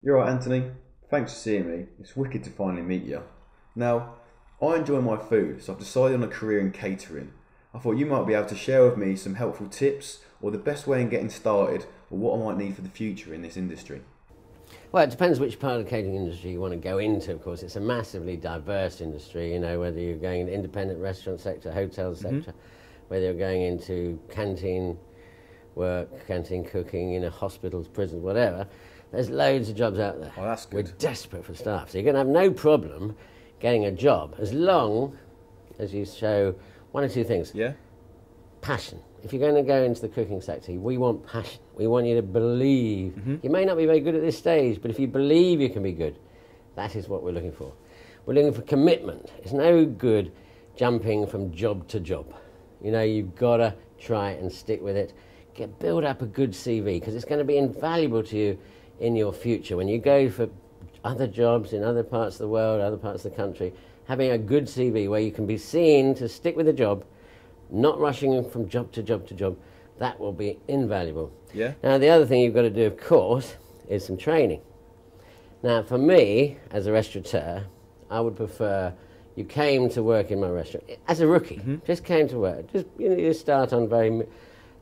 You're right, Anthony. Thanks for seeing me. It's wicked to finally meet you. Now, I enjoy my food, so I've decided on a career in catering. I thought you might be able to share with me some helpful tips or the best way in getting started or what I might need for the future in this industry. Well, it depends which part of the catering industry you want to go into, of course. It's a massively diverse industry, you know, whether you're going in the independent restaurant sector, hotel sector, whether you're going into canteen work, canteen cooking, you know, hospitals, prisons, whatever. There's loads of jobs out there. Oh, that's good. We're desperate for staff. So you're going to have no problem getting a job as long as you show one or two things. Yeah? Passion. If you're going to go into the cooking sector, we want passion. We want you to believe. You may not be very good at this stage, but if you believe you can be good, that is what we're looking for. We're looking for commitment. It's no good jumping from job to job. You know, you've got to try and stick with it. Build up a good CV, because it's going to be invaluable to you in your future. When you go for other jobs in other parts of the world, other parts of the country, having a good CV where you can be seen to stick with the job, not rushing from job to job to job, that will be invaluable. Yeah. Now, the other thing you've got to do, of course, is some training. Now, for me, as a restaurateur, I would prefer you came to work in my restaurant as a rookie. Just came to work. Just, you know, you start on very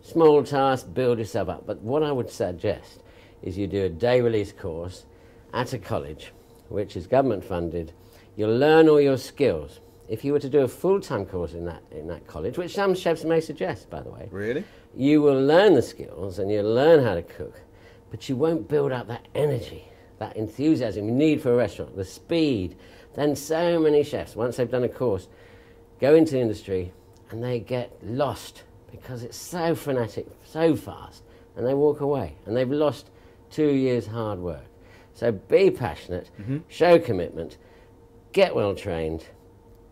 small tasks, build yourself up. But what I would suggest is you do a day release course at a college, which is government funded. You'll learn all your skills. If you were to do a full-time course in that college, which some chefs may suggest, by the way, Really? you will learn the skills and you'll learn how to cook, but you won't build up that energy, that enthusiasm you need for a restaurant, the speed. Then so many chefs, once they've done a course, go into the industry and they get lost because it's so frenetic, so fast, and they walk away and they've lost 2 years hard work. So be passionate, show commitment, get well trained,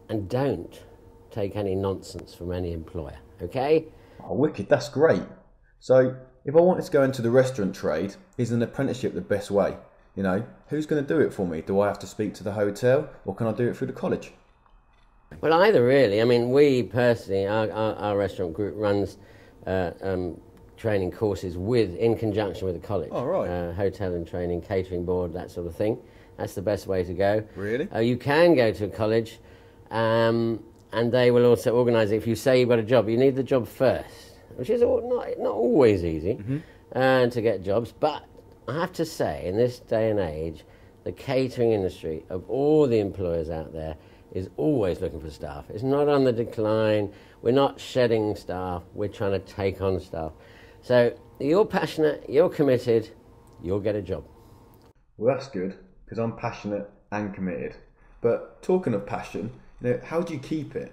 and don't take any nonsense from any employer, okay? Oh, wicked, that's great. So, if I wanted to go into the restaurant trade, is an apprenticeship the best way? You know, who's going to do it for me? Do I have to speak to the hotel, or can I do it through the college? Well, either really. I mean, we personally, our restaurant group runs training courses in conjunction with the college. Oh, right. Hotel and training, catering board, that sort of thing. That's the best way to go. Really? You can go to a college, and they will also organise it. If you say you've got a job, you need the job first, which is not always easy to get jobs. But I have to say, in this day and age, the catering industry, of all the employers out there, is always looking for staff. It's not on the decline. We're not shedding staff. We're trying to take on staff. So you're passionate, you're committed, you'll get a job. Well, that's good, because I'm passionate and committed. But talking of passion, you know, how do you keep it?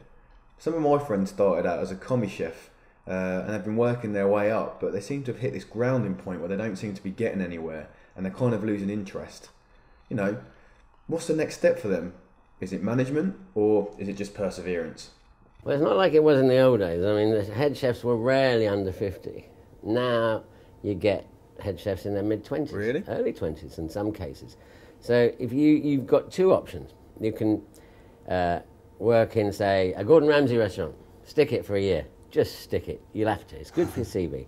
Some of my friends started out as a commis chef and have been working their way up, but they seem to have hit this grounding point where they don't seem to be getting anywhere and they're kind of losing interest. You know, what's the next step for them? Is it management or is it just perseverance? Well, it's not like it was in the old days. I mean, the head chefs were rarely under 50. Now you get head chefs in their mid-20s, Really? early 20s in some cases. So if you've got two options. You can work in, say, a Gordon Ramsay restaurant. Stick it for a year. Just stick it. You'll have to. It's good for your CV.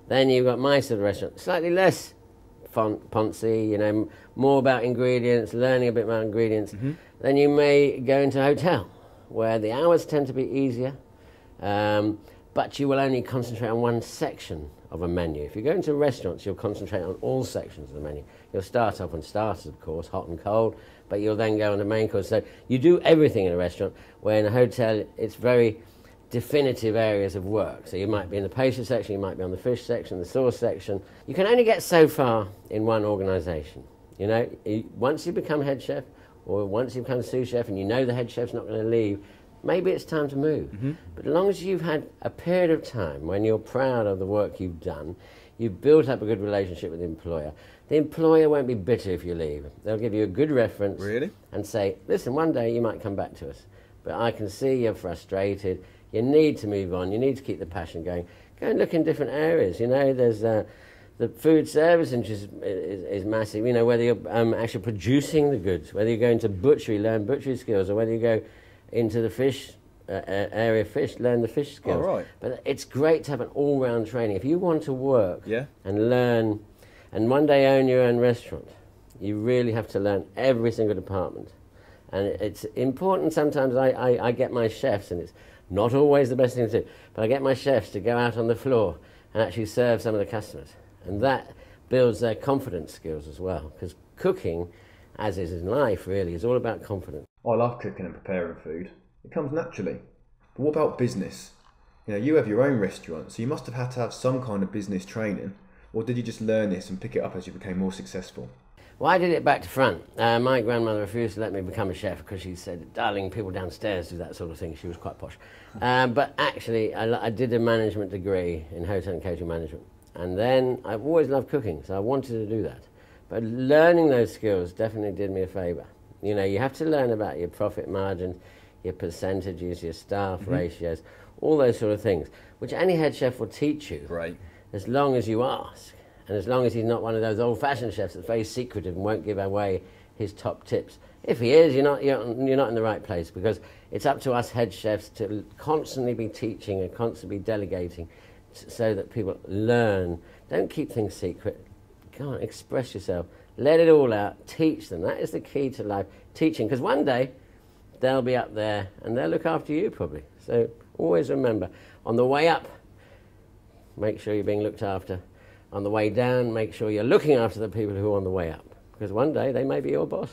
Then you've got my sort of restaurant, slightly less poncy, you know, more about ingredients, learning a bit about ingredients. Then you may go into a hotel where the hours tend to be easier, but you will only concentrate on one section of a menu. If you go into restaurants, you'll concentrate on all sections of the menu. You'll start off on starters, of course, hot and cold, but you'll then go on the main course. So you do everything in a restaurant, where in a hotel, it's very definitive areas of work. So you might be in the pastry section, you might be on the fish section, the sauce section. You can only get so far in one organisation. You know, once you become head chef, or once you become sous chef and you know the head chef's not going to leave, maybe it's time to move. But as long as you've had a period of time when you're proud of the work you've done, you've built up a good relationship with the employer won't be bitter if you leave. They'll give you a good reference. Really? And say, listen, one day you might come back to us, but I can see you're frustrated. You need to move on. You need to keep the passion going. Go and look in different areas. You know, there's the food service is massive. You know, whether you're actually producing the goods, whether you go into butchery, learn butchery skills, or whether you go into the fish area of fish, learn the fish skills. Oh, right. But it's great to have an all-round training. If you want to work and learn and one day own your own restaurant, You really have to learn every single department. And it's important sometimes. I get my chefs, and it's not always the best thing to do, but I get my chefs to go out on the floor and actually serve some of the customers. And that builds their confidence skills as well, because cooking, as is in life really, is all about confidence. I love cooking and preparing food. It comes naturally. But what about business? You know, you have your own restaurant, so you must have had to have some kind of business training, or did you just learn this and pick it up as you became more successful? Well, I did it back to front. My grandmother refused to let me become a chef because she said, darling, people downstairs do that sort of thing. She was quite posh. But actually, I did a management degree in hotel and catering management. And then I've always loved cooking, so I wanted to do that. But learning those skills definitely did me a favour. You know, you have to learn about your profit margins, your percentages, your staff ratios, all those sort of things, which any head chef will teach you, Right. as long as you ask. And as long as he's not one of those old-fashioned chefs that's very secretive and won't give away his top tips. If he is, you're not in the right place, because it's up to us head chefs to constantly be teaching and constantly be delegating so that people learn. Don't keep things secret. Go on, express yourself. Let it all out. Teach them. That is the key to life, teaching. Because one day, they'll be up there and they'll look after you probably. So always remember, on the way up, make sure you're being looked after. On the way down, make sure you're looking after the people who are on the way up, because one day they may be your boss.